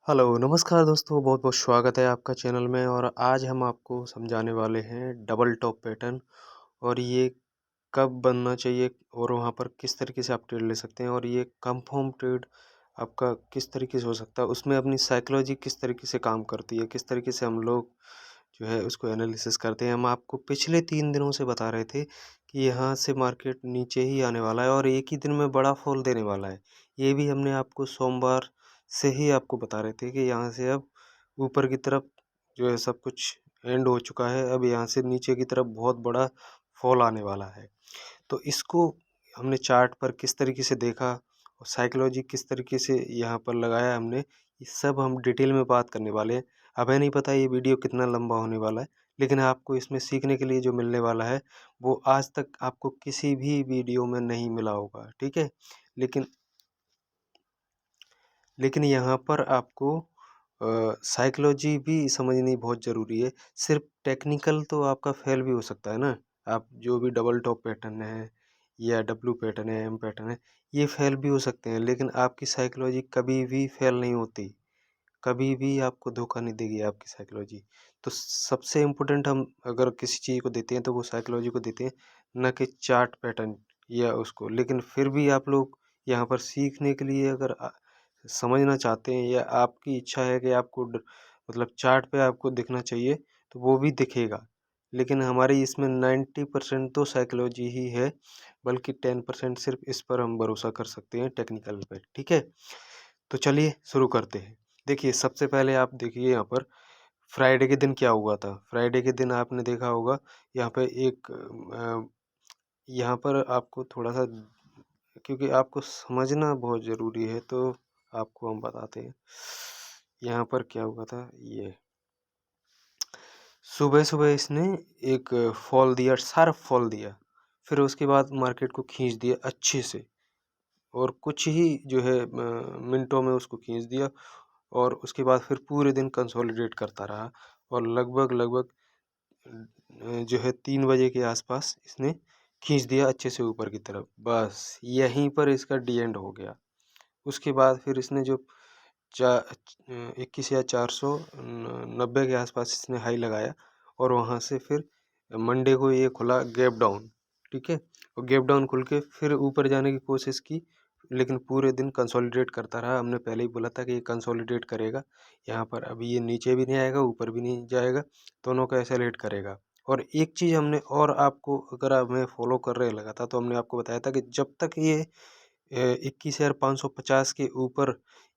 Hello, नमस्कार दोस्तों, बहुत-बहुत स्वागत है आपका चैनल में और आज हम आपको समझाने वाले हैं डबल टॉप पैटर्न और ये कब बनना चाहिए और वहाँ पर किस तरीके से आप ट्रेड ले सकते हैं और ये कंफर्म ट्रेड आपका किस तरीके से हो सकता है, उसमें अपनी साइकोलॉजी किस तरीके से काम करती है, किस तरीके से हम लोग जो है उसको एनालिसिस करते हैं। हम आपको पिछले 3 दिनों से बता रहे थे कि यहाँ से मार्केट नीचे ही आने वाला है और एक ही दिन में बड़ा फॉल देने वाला है। ये भी हमने आपको सोमवार से ही आपको बता रहे थे कि यहाँ से अब ऊपर की तरफ जो है सब कुछ एंड हो चुका है। अब यहाँ से नीचे की तरफ बहुत बड़ा फॉल आने वाला है। तो इसको हमने चार्ट पर किस तरीके से देखा और साइकोलॉजी किस तरीके से यहाँ पर लगाया हमने, ये सब हम डिटेल में बात करने वाले हैं। हमें नहीं पता ये वीडियो कितना लंबा होने वाला है, लेकिन आपको इसमें सीखने के लिए जो मिलने वाला है, वो आज तक आपको किसी भी वीडियो में नहीं मिला होगा, ठीक है? लेकिन लेकिन यहाँ पर आपको साइकोलॉजी भी समझनी बहुत ज़रूरी है। सिर्फ़ टेक्निकल तो आपका फ़ेल भी हो सकता है ना। आप जो भी डबल टॉप पैटर्न है या डब्लू पैटर्न है, एम पैटर्न है, ये फ़ेल भी हो सकते हैं, लेकिन आपकी साइकोलॉजी कभी भी फ़ेल नहीं होती। कभी भी आपको धोखा नहीं देगी आपकी साइकोलॉजी। तो सबसे इम्पोर्टेंट हम अगर किसी चीज़ को देते हैं, तो वो साइकोलॉजी को देते हैं, ना कि चार्ट पैटर्न या उसको। लेकिन फिर भी आप लोग यहाँ पर सीखने के लिए अगर समझना चाहते हैं या आपकी इच्छा है कि आपको मतलब चार्ट पे आपको दिखना चाहिए, तो वो भी दिखेगा। लेकिन हमारी इसमें 90% तो साइकोलॉजी ही है, बल्कि 10% सिर्फ़ इस पर हम भरोसा कर सकते हैं टेक्निकल पे, ठीक है? तो चलिए शुरू करते हैं। देखिए, सबसे पहले आप देखिए यहाँ पर फ्राइडे के दिन क्या हुआ था। फ्राइडे के दिन आपने देखा होगा यहाँ पे एक यहाँ पर आपको थोड़ा-सा, क्योंकि आपको समझना बहुत ज़रूरी है, तो आपको हम बताते हैं। यहाँ पर क्या हुआ था, ये सुबह-सुबह इसने एक फॉल दिया, शार्प फॉल दिया। फिर उसके बाद मार्केट को खींच दिया अच्छे से और कुछ ही जो है मिनटों में उसको खींच दिया और उसके बाद फिर पूरे दिन कंसोलिडेट करता रहा और लगभग जो है 3 बजे के आसपास इसने खींच दिया अच्छे से ऊपर की तरफ। बस यहीं पर इसका डी एंड हो गया। उसके बाद फिर इसने जो चा 21 या 490 के आसपास इसने हाई लगाया और वहाँ से फिर मंडे को ये खुला गैप डाउन, ठीक है? और गैप डाउन खुल के फिर ऊपर जाने की कोशिश की, लेकिन पूरे दिन कंसोलिडेट करता रहा। हमने पहले ही बोला था कि ये कंसोलिडेट करेगा। यहाँ पर अभी ये नीचे भी नहीं आएगा, ऊपर भी नहीं जाएगा, दोनों को एसेलेरेट करेगा। और एक चीज़ हमने और आपको, अगर आप हमें फॉलो कर रहे लगा था, तो हमने आपको बताया था कि जब तक ये 21,550 के ऊपर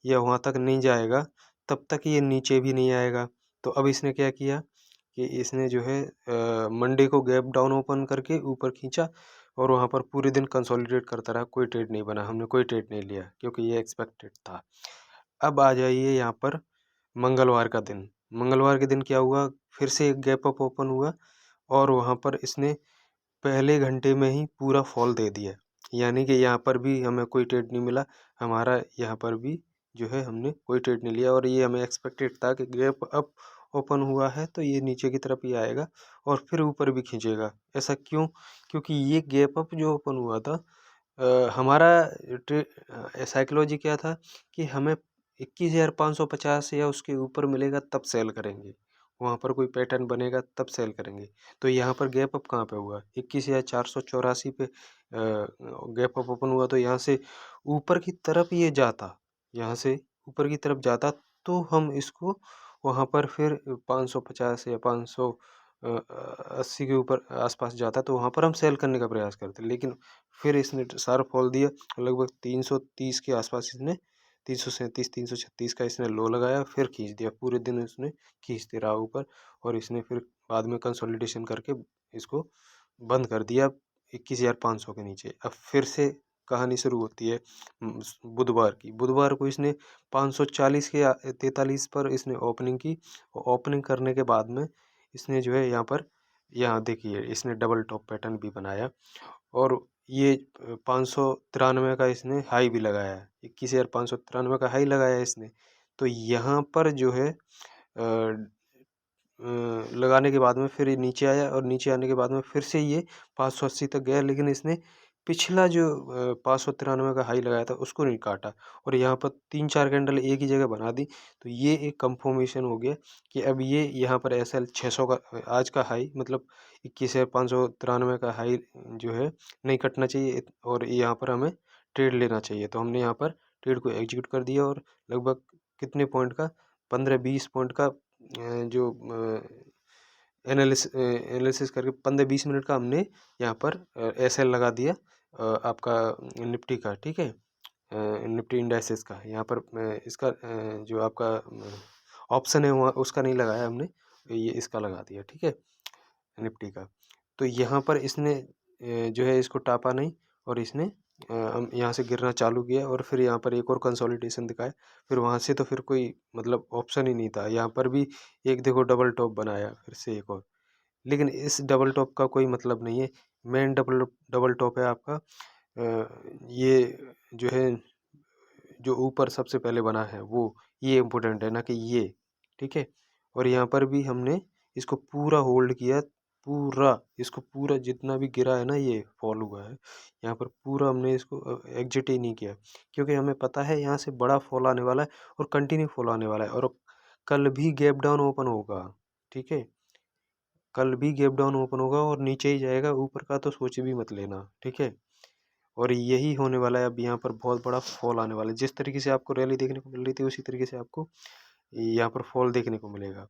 या वहाँ तक नहीं जाएगा, तब तक ये नीचे भी नहीं आएगा। तो अब इसने क्या किया कि इसने जो है मंडे को गैप डाउन ओपन करके ऊपर खींचा और वहाँ पर पूरे दिन कंसोलिडेट करता रहा, कोई ट्रेड नहीं बना, हमने कोई ट्रेड नहीं लिया क्योंकि ये एक्सपेक्टेड था। अब आ जाइए यहाँ पर मंगलवार का दिन। मंगलवार के दिन क्या हुआ, फिर से एक गैप अप ओपन हुआ और वहाँ पर इसने पहले घंटे में ही पूरा फॉल दे दिया। यानी कि यहाँ पर भी हमें कोई ट्रेड नहीं मिला, हमारा यहाँ पर भी जो है हमने कोई ट्रेड नहीं लिया और ये हमें एक्सपेक्टेड था कि गैप अप ओपन हुआ है तो ये नीचे की तरफ ही आएगा और फिर ऊपर भी खींचेगा। ऐसा क्यों? क्योंकि ये गैप अप जो ओपन हुआ था, हमारा साइकोलॉजी क्या था कि हमें 21,550 या उसके ऊपर मिलेगा तब सेल करेंगे। वहाँ पर कोई पैटर्न बनेगा तब सेल करेंगे। तो यहाँ पर गैप अप कहाँ पे हुआ? 21,484 पे गैप अप ओपन हुआ, तो यहाँ से ऊपर की तरफ ये जाता, यहाँ से ऊपर की तरफ जाता, तो हम इसको वहाँ पर फिर 550 या 80 के ऊपर आस-पास जाता, तो वहाँ पर हम सेल करने का प्रयास करते। लेकिन फिर इसने शार्प फॉल दिया, लगभग 330 के आसपास इसने 337, 336 का इसने लो लगाया, फिर खींच दिया। पूरे दिन इसने खींचते रहा ऊपर और इसने फिर बाद में कंसोलिडेशन करके इसको बंद कर दिया 21,500 के नीचे। अब फिर से कहानी शुरू होती है बुधवार की। बुधवार को इसने 540 के 43 पर इसने ओपनिंग की और ओपनिंग करने के बाद में इसने जो है यहाँ पर, यहाँ देखिए इसने डबल टॉप पैटर्न भी बनाया और ये 593 का इसने हाई भी लगाया है। 21,593 का हाई लगाया है इसने। तो यहाँ पर जो है लगाने के बाद में फिर ये नीचे आया और नीचे आने के बाद में फिर से ये 580 तक गया, लेकिन इसने पिछला जो 593 का हाई लगाया था उसको नहीं काटा और यहाँ पर 3-4 कैंडल एक ही जगह बना दी। तो ये एक कंफर्मेशन हो गया कि अब ये यहाँ पर एसएल 600 का आज का हाई मतलब 21,593 का हाई जो है नहीं कटना चाहिए और यहाँ पर हमें ट्रेड लेना चाहिए। तो हमने यहाँ पर ट्रेड को एग्जीक्यूट कर दिया और लगभग कितने पॉइंट का 15-20 पॉइंट का जो एनालिसिस करके 15-20 मिनट का हमने यहाँ पर एसएल लगा दिया आपका निफ्टी का, ठीक है, निफ्टी इंडाइसेस का। यहाँ पर इसका जो आपका ऑप्शन है वहाँ उसका नहीं लगाया हमने, ये इसका लगा दिया, ठीक है, निफ्टी का। तो यहाँ पर इसने जो है इसको टापा नहीं और इसने हम यहाँ से गिरना चालू किया और फिर यहाँ पर एक और कंसोलिडेशन दिखाया। फिर वहाँ से तो फिर कोई मतलब ऑप्शन ही नहीं था। यहाँ पर भी एक देखो डबल टॉप बनाया फिर से एक और, लेकिन इस डबल टॉप का कोई मतलब नहीं है। मेन डबल डबल टॉप है आपका ये जो है जो ऊपर सबसे पहले बना है वो, ये इम्पोर्टेंट है ना कि ये, ठीक है। और यहाँ पर भी हमने इसको पूरा होल्ड किया, पूरा इसको पूरा जितना भी गिरा है ना ये फॉल हुआ है, यहाँ पर पूरा हमने इसको एग्जिट ही नहीं किया क्योंकि हमें पता है यहाँ से बड़ा फॉल आने वाला है और कंटिन्यू फॉल आने वाला है और कल भी गैप डाउन ओपन होगा, ठीक है, कल भी गैप डाउन ओपन होगा और नीचे ही जाएगा, ऊपर का तो सोच भी मत लेना, ठीक है। और यही होने वाला है, अब यहाँ पर बहुत बड़ा फॉल आने वाला है। जिस तरीके से आपको रैली देखने को मिल रही थी उसी तरीके से आपको यहाँ पर फॉल देखने को मिलेगा।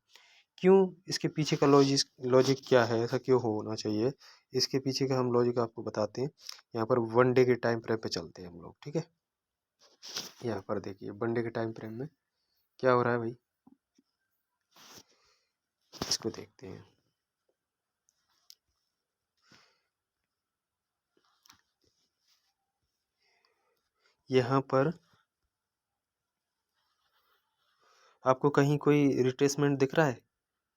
क्यों, इसके पीछे का लॉजिक क्या है, ऐसा क्यों होना चाहिए, इसके पीछे का हम लॉजिक आपको बताते हैं। यहाँ पर 1 डे के टाइम फ्रेम पे चलते हैं हम लोग, ठीक है। यहाँ पर देखिए 1 डे के टाइम फ्रेम में क्या हो रहा है भाई, इसको देखते हैं। यहाँ पर आपको कहीं कोई रिट्रेसमेंट दिख रहा है?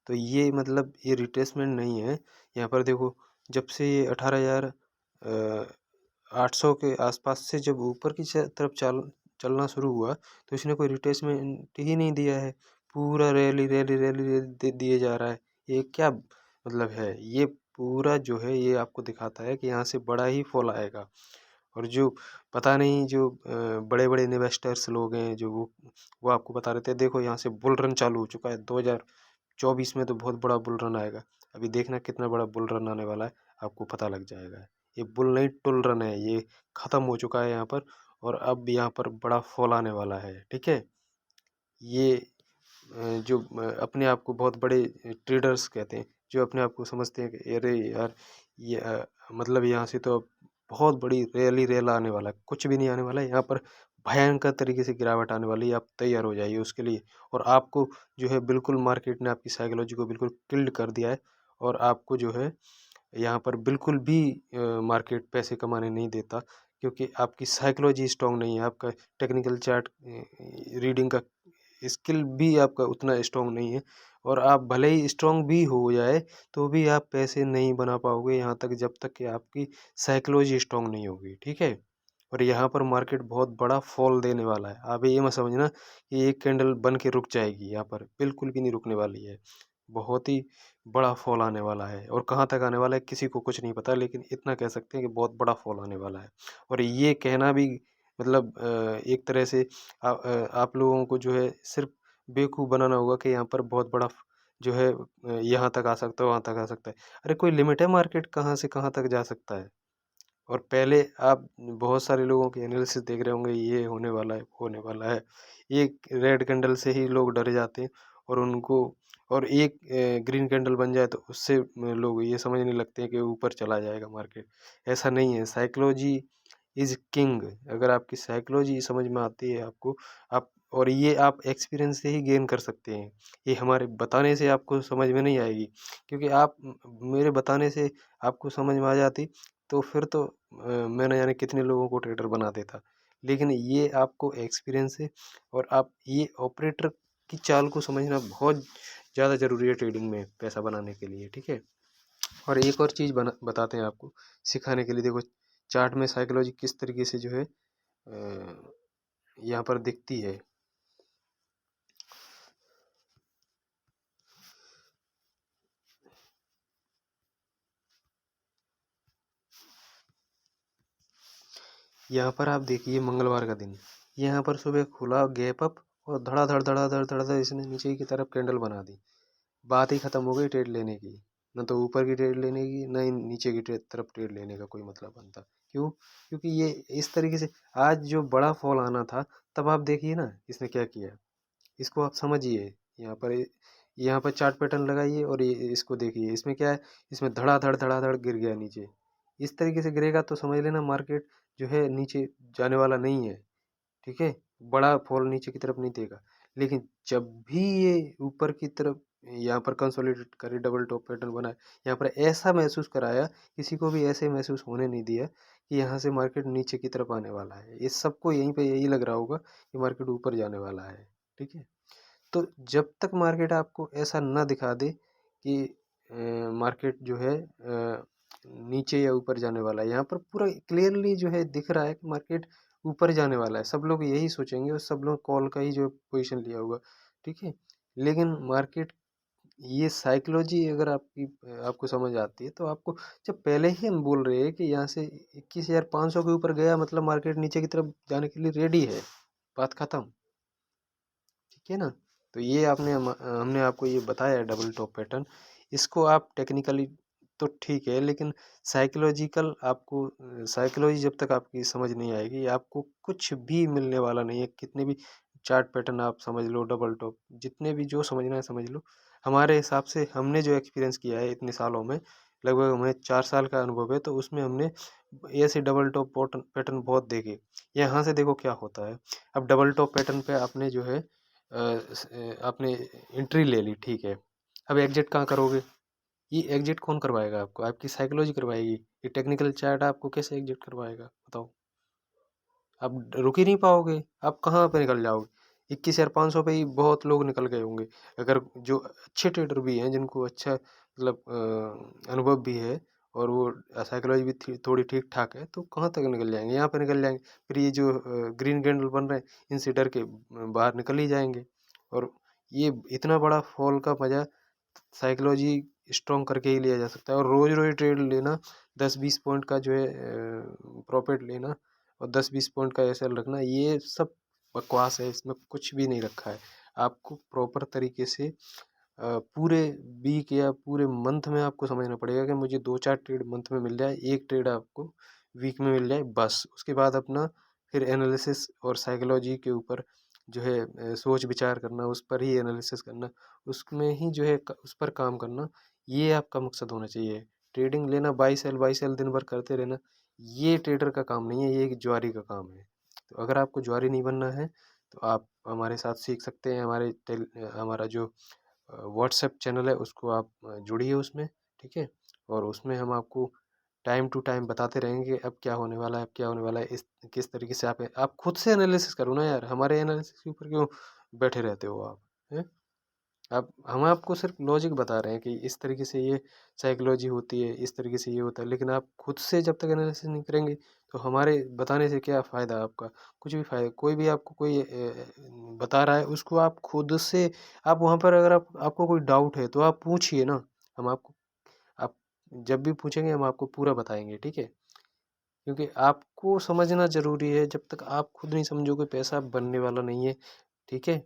तो ये मतलब ये रिट्रेसमेंट नहीं है। यहाँ पर देखो जब से ये 18,800 के आसपास से जब ऊपर की तरफ चलना शुरू हुआ तो इसने कोई रिट्रेसमेंट ही नहीं दिया है। पूरा रैली रैली रैली रैली दिए जा रहा है। ये क्या मतलब है, ये पूरा जो है ये आपको दिखाता है कि यहाँ से बड़ा ही फॉल आएगा। और जो पता नहीं जो बड़े बड़े इन्वेस्टर्स लोग हैं जो वो आपको बता रहे थे देखो यहाँ से बुल रन चालू हो चुका है, 2024 में तो बहुत बड़ा बुल रन आएगा। अभी देखना कितना बड़ा बुल रन आने वाला है, आपको पता लग जाएगा। ये बुल नहीं टुल रन है, ये ख़त्म हो चुका है यहाँ पर और अब यहाँ पर बड़ा फॉल आने वाला है, ठीक है। ये जो अपने आप को बहुत बड़े ट्रेडर्स कहते हैं, जो अपने आप को समझते हैं कि अरे यार ये मतलब यहाँ से तो अब बहुत बड़ी रैली रेला आने वाला है, कुछ भी नहीं आने वाला है यहाँ पर, भयंकर तरीके से गिरावट आने वाली है, आप तैयार हो जाइए उसके लिए। और आपको जो है बिल्कुल मार्केट ने आपकी साइकोलॉजी को बिल्कुल किल्ड कर दिया है और आपको जो है यहाँ पर बिल्कुल भी मार्केट पैसे कमाने नहीं देता क्योंकि आपकी साइकोलॉजी स्ट्रांग नहीं है, आपका टेक्निकल चार्ट रीडिंग का स्किल भी आपका उतना स्ट्रांग नहीं है। और आप भले ही स्ट्रांग भी हो जाए तो भी आप पैसे नहीं बना पाओगे यहाँ तक जब तक कि आपकी साइकोलॉजी स्ट्रांग नहीं होगी, ठीक है। और यहाँ पर मार्केट बहुत बड़ा फॉल देने वाला है, आप ये मत समझना कि एक कैंडल बन के रुक जाएगी, यहाँ पर बिल्कुल भी नहीं रुकने वाली है। बहुत ही बड़ा फॉल आने वाला है और कहाँ तक आने वाला है किसी को कुछ नहीं पता, लेकिन इतना कह सकते हैं कि बहुत बड़ा फॉल आने वाला है। और ये कहना भी मतलब एक तरह से आप लोगों को जो है सिर्फ बेवकूफ़ बनाना होगा कि यहाँ पर बहुत बड़ा जो है यहाँ तक आ सकता है वहाँ तक आ सकता है। अरे कोई लिमिट है मार्केट कहाँ से कहाँ तक जा सकता है। और पहले आप बहुत सारे लोगों के एनालिसिस देख रहे होंगे ये होने वाला है होने वाला है, एक रेड कैंडल से ही लोग डर जाते हैं और उनको और एक ग्रीन कैंडल बन जाए तो उससे लोग ये समझने लगते हैं कि ऊपर चला जाएगा मार्केट। ऐसा नहीं है, साइकोलॉजी इज़ किंग। अगर आपकी साइकोलॉजी समझ में आती है आपको, आप और ये आप एक्सपीरियंस से ही गेन कर सकते हैं, ये हमारे बताने से आपको समझ में नहीं आएगी। क्योंकि आप मेरे बताने से आपको समझ में आ जाती तो फिर तो मैं न जाने कितने लोगों को ट्रेडर बना देता। लेकिन ये आपको एक्सपीरियंस है और आप ये ऑपरेटर की चाल को समझना बहुत ज़्यादा ज़रूरी है ट्रेडिंग में पैसा बनाने के लिए, ठीक है। और एक और चीज़ बताते हैं आपको सिखाने के लिए, देखो चार्ट में साइकोलॉजी किस तरीके से जो है यहाँ पर दिखती है। यहाँ पर आप देखिए मंगलवार का दिन, यहाँ पर सुबह खुला गैप अप और धड़ाधड़ धड़ाधड़ धड़ाधड़ इसने नीचे की तरफ कैंडल बना दी। बात ही खत्म हो गई ट्रेड लेने की। न तो ऊपर की ट्रेड लेने की, न ही नीचे की तरफ ट्रेड लेने का कोई मतलब बनता। क्यों? क्योंकि ये इस तरीके से आज जो बड़ा फॉल आना था, तब आप देखिए ना इसने क्या किया। इसको आप समझिए। यहाँ पर चार्ट पैटर्न लगाइए और ये इसको देखिए, इसमें क्या है, इसमें धड़ाधड़ धड़ाधड़ गिर गया नीचे। इस तरीके से गिरेगा तो समझ लेना मार्केट जो है नीचे जाने वाला नहीं है। ठीक है, बड़ा फॉल नीचे की तरफ नहीं देगा। लेकिन जब भी ये ऊपर की तरफ यहाँ पर कंसोलिडेट करे, डबल टॉप पैटर्न बनाए, यहाँ पर ऐसा महसूस कराया, किसी को भी ऐसे महसूस होने नहीं दिया कि यहाँ से मार्केट नीचे की तरफ आने वाला है। इस सबको यहीं पे यही लग रहा होगा कि मार्केट ऊपर जाने वाला है। ठीक है, तो जब तक मार्केट आपको ऐसा ना दिखा दे कि मार्केट जो है नीचे या ऊपर जाने वाला है, यहाँ पर पूरा क्लियरली जो है दिख रहा है कि मार्केट ऊपर जाने वाला है। सब लोग यही सोचेंगे और सब लोग कॉल का ही जो पोजीशन लिया होगा। ठीक है, लेकिन मार्केट ये साइकोलॉजी अगर आपको समझ आती है तो आपको, जब पहले ही हम बोल रहे हैं कि यहाँ से 21,500 के ऊपर गया मतलब मार्केट नीचे की तरफ जाने के लिए रेडी है, बात खत्म। ठीक है ना, तो ये हमने आपको ये बताया है डबल टॉप पैटर्न। इसको आप टेक्निकली तो ठीक है, लेकिन साइकोलॉजिकल आपको साइकोलॉजी जब तक आपकी समझ नहीं आएगी आपको कुछ भी मिलने वाला नहीं है। कितने भी चार्ट पैटर्न आप समझ लो, डबल टॉप, जितने भी जो समझना है समझ लो। हमारे हिसाब से हमने जो एक्सपीरियंस किया है इतने सालों में, लगभग हमें 4 साल का अनुभव है, तो उसमें हमने ऐसे डबल टॉप पैटर्न बहुत देखे। यहाँ से देखो क्या होता है। अब डबल टॉप पैटर्न पे आपने जो है आपने एंट्री ले ली, ठीक है। अब एग्जिट कहाँ करोगे? ये एग्जिट कौन करवाएगा आपको? आपकी साइकोलॉजी करवाएगी। ये टेक्निकल चार्ट आपको कैसे एग्जिट करवाएगा बताओ? आप रुक ही नहीं पाओगे। आप कहाँ पे निकल जाओगे? 21,500 पे ही बहुत लोग निकल गए होंगे। अगर जो अच्छे ट्रेडर भी हैं, जिनको अच्छा मतलब अनुभव भी है और वो साइकोलॉजी भी थोड़ी ठीक ठाक है, तो कहाँ तक निकल जाएंगे? यहाँ पे निकल जाएंगे। फिर ये जो ग्रीन कैंडल बन रहे हैं, इनसे डर के बाहर निकल ही जाएंगे। और ये इतना बड़ा फॉल का मजा साइकोलॉजी स्ट्रॉन्ग करके ही लिया जा सकता है। और रोज रोज ट्रेड लेना, 10-20 पॉइंट का जो है प्रॉफिट लेना और 10-20 पॉइंट का एसएल रखना, ये सब बकवास है। इसमें कुछ भी नहीं रखा है। आपको प्रॉपर तरीके से पूरे वीक या पूरे मंथ में आपको समझना पड़ेगा कि मुझे 2-4 ट्रेड मंथ में मिल जाए, एक ट्रेड आपको वीक में मिल जाए, बस। उसके बाद अपना फिर एनालिसिस और साइकोलॉजी के ऊपर जो है सोच विचार करना, उस पर ही एनालिसिस करना, उसमें ही जो है उस पर काम करना, ये आपका मकसद होना चाहिए। ट्रेडिंग लेना, बाई सेल दिन भर करते रहना, ये ट्रेडर का काम नहीं है, ये एक जुआरी का काम है। तो अगर आपको जुआरी नहीं बनना है तो आप हमारे साथ सीख सकते हैं। हमारा जो व्हाट्सएप चैनल है उसको आप जुड़िए उसमें। ठीक है, और उसमें हम आपको टाइम टू टाइम बताते रहेंगे अब क्या होने वाला है, अब क्या होने वाला है। इस किस तरीके से आप खुद से एनालिसिस करो ना यार, हमारे एनालिसिस के ऊपर क्यों बैठे रहते हो आप, हैं? आप हम आपको सिर्फ लॉजिक बता रहे हैं कि इस तरीके से ये साइकोलॉजी होती है, इस तरीके से ये होता है, लेकिन आप खुद से जब तक एनालिसिस नहीं करेंगे तो हमारे बताने से क्या फ़ायदा आपका? कुछ भी फ़ायदा। कोई भी आपको कोई बता रहा है उसको आप खुद से, आप वहाँ पर अगर आपको कोई डाउट है तो आप पूछिए ना। हम आपको आप जब भी पूछेंगे हम आपको पूरा बताएंगे, ठीक है। क्योंकि आपको समझना ज़रूरी है। जब तक आप खुद नहीं समझोगे पैसा बनने वाला नहीं है। ठीक है,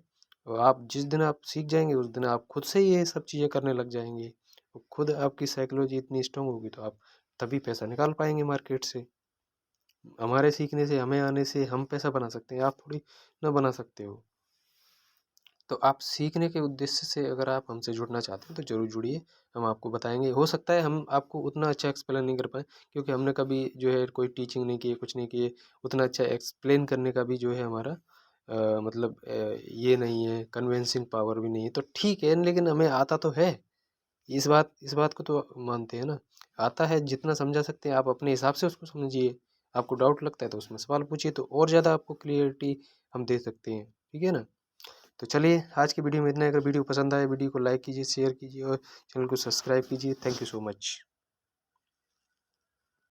और आप जिस दिन आप सीख जाएंगे उस दिन आप खुद से ही ये सब चीज़ें करने लग जाएंगे। तो खुद आपकी साइकोलॉजी इतनी स्ट्रांग होगी तो आप तभी पैसा निकाल पाएंगे मार्केट से। हमारे सीखने से, हमें आने से हम पैसा बना सकते हैं, आप थोड़ी ना बना सकते हो। तो आप सीखने के उद्देश्य से अगर आप हमसे जुड़ना चाहते हैं तो ज़रूर जुड़िए। हम आपको बताएंगे। हो सकता है हम आपको उतना अच्छा एक्सप्लेन नहीं कर पाएँ, क्योंकि हमने कभी जो है कोई टीचिंग नहीं की है, कुछ नहीं किए। उतना अच्छा एक्सप्लेन करने का भी जो है हमारा मतलब ये नहीं है, कन्विंसिंग पावर भी नहीं है। तो ठीक है, लेकिन हमें आता तो है। इस बात को तो मानते हैं ना। आता है, जितना समझा सकते हैं आप अपने हिसाब से उसको समझिए। आपको डाउट लगता है तो उसमें सवाल पूछिए, तो और ज़्यादा आपको क्लियरिटी हम दे सकते हैं। ठीक है ना। तो चलिए आज की वीडियो में इतना ही। अगर वीडियो पसंद आए वीडियो को लाइक कीजिए, शेयर कीजिए और चैनल को सब्सक्राइब कीजिए। Thank you so much.